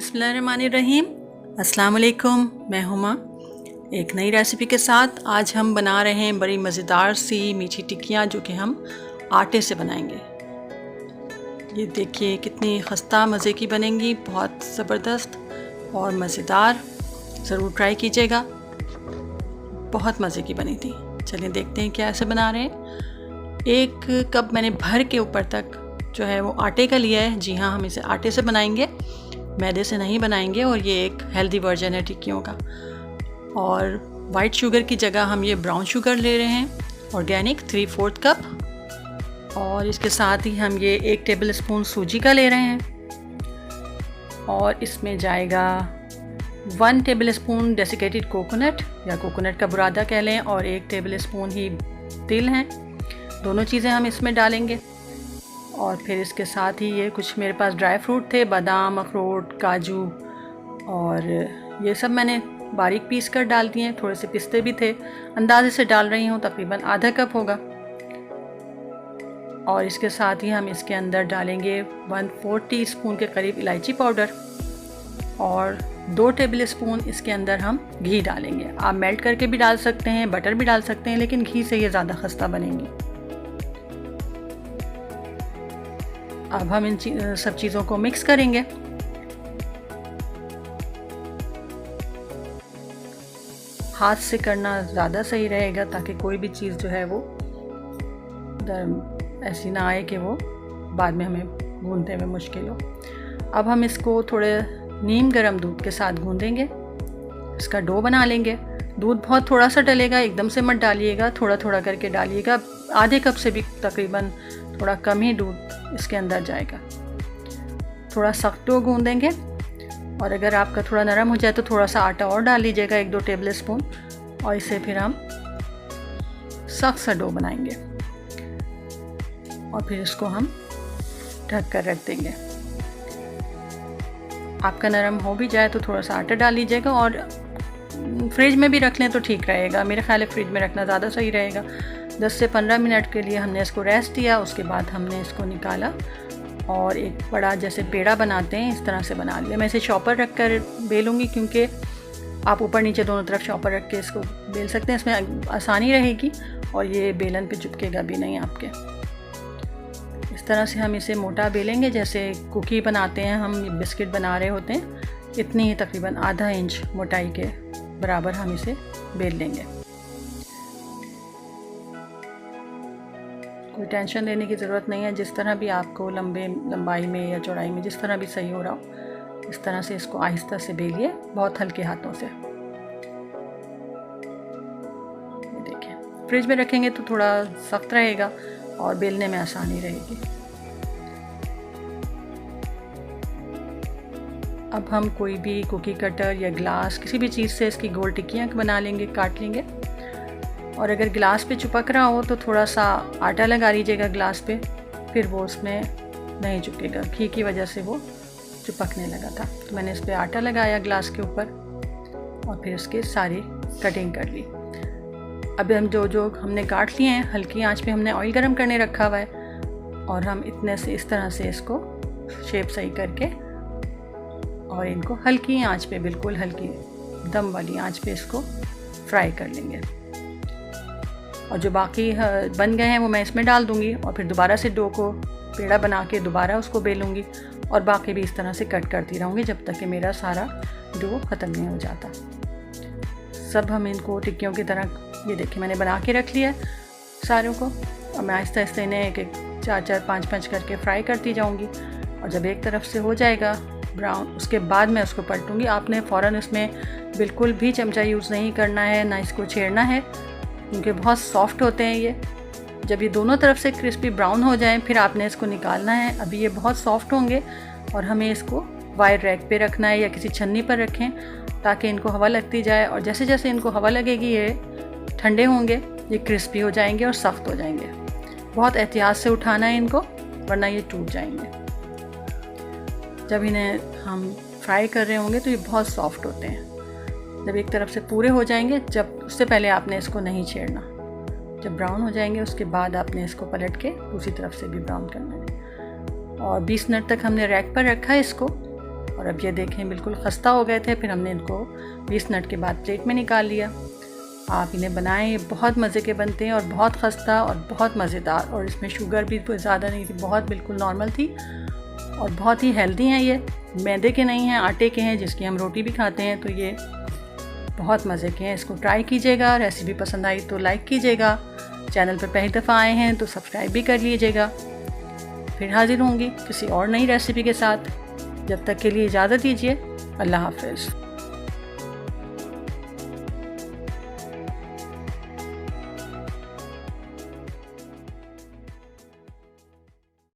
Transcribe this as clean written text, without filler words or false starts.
बिस्मिल्लाहिर्रहमानिर्रहीम। अस्सलाम वालेकुम, मैं हुमा एक नई रेसिपी के साथ। आज हम बना रहे हैं बड़ी मज़ेदार सी मीठी टिक्कियाँ जो कि हम आटे से बनाएंगे। ये देखिए कितनी खस्ता मज़े की बनेंगी, बहुत ज़बरदस्त और मज़ेदार। ज़रूर ट्राई कीजिएगा, बहुत मज़े की बनी थी। चलिए देखते हैं कैसे बना रहे हैं। 1 कप मैंने भर के ऊपर तक जो है वो आटे का लिया है। जी हाँ, हम इसे आटे से बनाएंगे, मैदे से नहीं बनाएंगे, और ये एक हेल्दी वर्जन है टिक्कियों का। और वाइट शुगर की जगह हम ये ब्राउन शुगर ले रहे हैं, ऑर्गेनिक 3/4 कप। और इसके साथ ही हम ये 1 टेबल स्पून सूजी का ले रहे हैं। और इसमें जाएगा 1 टेबल स्पून डेसिकेटेड कोकोनट या कोकोनट का बुरादा कह लें, और 1 टेबल स्पून ही तिल हैं। दोनों चीज़ें हम इसमें डालेंगे। और फिर इसके साथ ही ये कुछ मेरे पास ड्राई फ्रूट थे, बादाम, अखरोट, काजू, और ये सब मैंने बारीक पीस कर डाल दिए हैं। थोड़े से पिस्ते भी थे, अंदाजे से डाल रही हूँ, तकरीबन आधा कप होगा। और इसके साथ ही हम इसके अंदर डालेंगे 1/4 टीस्पून के करीब इलायची पाउडर, और 2 टेबल स्पून इसके अंदर हम घी डालेंगे। आप मेल्ट करके भी डाल सकते हैं, बटर भी डाल सकते हैं, लेकिन घी से ये ज़्यादा खस्ता बनेंगी। अब हम इन सब चीज़ों को मिक्स करेंगे। हाथ से करना ज़्यादा सही रहेगा, ताकि कोई भी चीज़ जो है वो ऐसी ना आए कि वो बाद में हमें गूंदने में मुश्किल हो। अब हम इसको थोड़े नीम गर्म दूध के साथ गूंदेंगे, इसका डो बना लेंगे। दूध बहुत थोड़ा सा डलेगा, एकदम से मत डालिएगा, थोड़ा थोड़ा करके डालिएगा। आधे कप से भी तकरीबन थोड़ा कम ही दूध इसके अंदर जाएगा। थोड़ा सख्त डो गूंदेंगे, और अगर आपका थोड़ा नरम हो जाए तो थोड़ा सा आटा और डाल लीजिएगा, 1-2 टेबल स्पून। और इसे फिर हम सख्त सा डो बनाएंगे, और फिर इसको हम ढक कर रख देंगे। आपका नरम हो भी जाए तो थोड़ा सा आटा डाल लीजिएगा, और फ्रिज में भी रख लें तो ठीक रहेगा। मेरे ख्याल है फ्रिज में रखना ज़्यादा सही रहेगा। 10 से 15 मिनट के लिए हमने इसको रेस्ट दिया। उसके बाद हमने इसको निकाला और एक बड़ा जैसे पेड़ा बनाते हैं इस तरह से बना लिया। मैं इसे चॉपर रख कर बेलूँगी, क्योंकि आप ऊपर नीचे दोनों तरफ चॉपर रख के इसको बेल सकते हैं, इसमें आसानी रहेगी और ये बेलन पे चिपकेगा भी नहीं आपके। इस तरह से हम इसे मोटा बेलेंगे, जैसे कुकी बनाते हैं हम, बिस्किट बना रहे होते हैं। इतनी ही तकरीबन आधा इंच मोटाई के बराबर हम इसे बेल लेंगे। कोई टेंशन लेने की ज़रूरत नहीं है। जिस तरह भी आपको लंबाई में या चौड़ाई में जिस तरह भी सही हो रहा हो, इस तरह से इसको आहिस्ता से बेलिए, बहुत हल्के हाथों से। ये देखिए, फ्रिज में रखेंगे तो थोड़ा सख्त रहेगा और बेलने में आसानी रहेगी। अब हम कोई भी कुकी कटर या ग्लास, किसी भी चीज़ से इसकी गोल टिक्कियाँ बना लेंगे, काट लेंगे। और अगर गिलास पे चिपक रहा हो तो थोड़ा सा आटा लगा लीजिएगा गिलास पे, फिर वो उसमें नहीं चिपकेगा। घी की वजह से वो चिपकने लगा था, तो मैंने इस पर आटा लगाया गिलास के ऊपर, और फिर उसकी सारी कटिंग कर ली। अब हम जो हमने काट लिए हैं, हल्की आंच पे हमने ऑयल गरम करने रखा हुआ है, और हम इतने से इस तरह से इसको शेप सही करके, और इनको हल्की आंच पे, बिल्कुल हल्की दम वाली आंच पे इसको फ्राई कर लेंगे। और जो बाकी बन गए हैं वो मैं इसमें डाल दूँगी, और फिर दोबारा से डो को पेड़ा बना के दोबारा उसको बेलूँगी, और बाकी भी इस तरह से कट करती रहूँगी जब तक कि मेरा सारा डो ख़त्म नहीं हो जाता। सब हम इनको टिक्कियों की तरह, ये देखिए मैंने बना के रख लिया सारों को, और मैं आहिस्ता आहिस्ता इन्हें एक 4-4, 5-5 करके फ्राई करती जाऊँगी। और जब एक तरफ से हो जाएगा ब्राउन, उसके बाद मैं उसको पलटूँगी। आपने फ़ौरन इसमें बिल्कुल भी चमचा यूज़ नहीं करना है, ना इसको छेड़ना है, क्योंकि बहुत सॉफ्ट होते हैं ये। जब ये दोनों तरफ से क्रिस्पी ब्राउन हो जाएं, फिर आपने इसको निकालना है। अभी ये बहुत सॉफ्ट होंगे, और हमें इसको वायर रैक पे रखना है या किसी छन्नी पर रखें, ताकि इनको हवा लगती जाए। और जैसे जैसे इनको हवा लगेगी ये ठंडे होंगे, ये क्रिस्पी हो जाएंगे और सख्त हो जाएंगे। बहुत एहतियात से उठाना है इनको, वरना ये टूट जाएंगे। जब इन्हें हम फ्राई कर रहे होंगे तो ये बहुत सॉफ्ट होते हैं। जब एक तरफ से पूरे हो जाएंगे, जब उससे पहले आपने इसको नहीं छेड़ना। जब ब्राउन हो जाएंगे उसके बाद आपने इसको पलट के दूसरी तरफ से भी ब्राउन करना है। और 20 मिनट तक हमने रैक पर रखा है इसको, और अब ये देखें बिल्कुल खस्ता हो गए थे, फिर हमने इनको 20 मिनट के बाद प्लेट में निकाल लिया। आप इन्हें बनाएं, ये बहुत मज़े के बनते हैं और बहुत खस्ता और बहुत मज़ेदार, और इसमें शुगर भी ज़्यादा नहीं थी, बहुत बिल्कुल नॉर्मल थी और बहुत ही हेल्दी हैं। ये मैदे के नहीं हैं, आटे के हैं, जिसकी हम रोटी भी खाते हैं, तो ये बहुत मज़े के हैं। इसको ट्राई कीजिएगा। रेसिपी पसंद आई तो लाइक कीजिएगा। चैनल पर पहली दफ़ा आए हैं तो सब्सक्राइब भी कर लीजिएगा। फिर हाजिर होंगी किसी और नई रेसिपी के साथ। जब तक के लिए इजाज़त दीजिए। अल्लाह हाफ़िज़।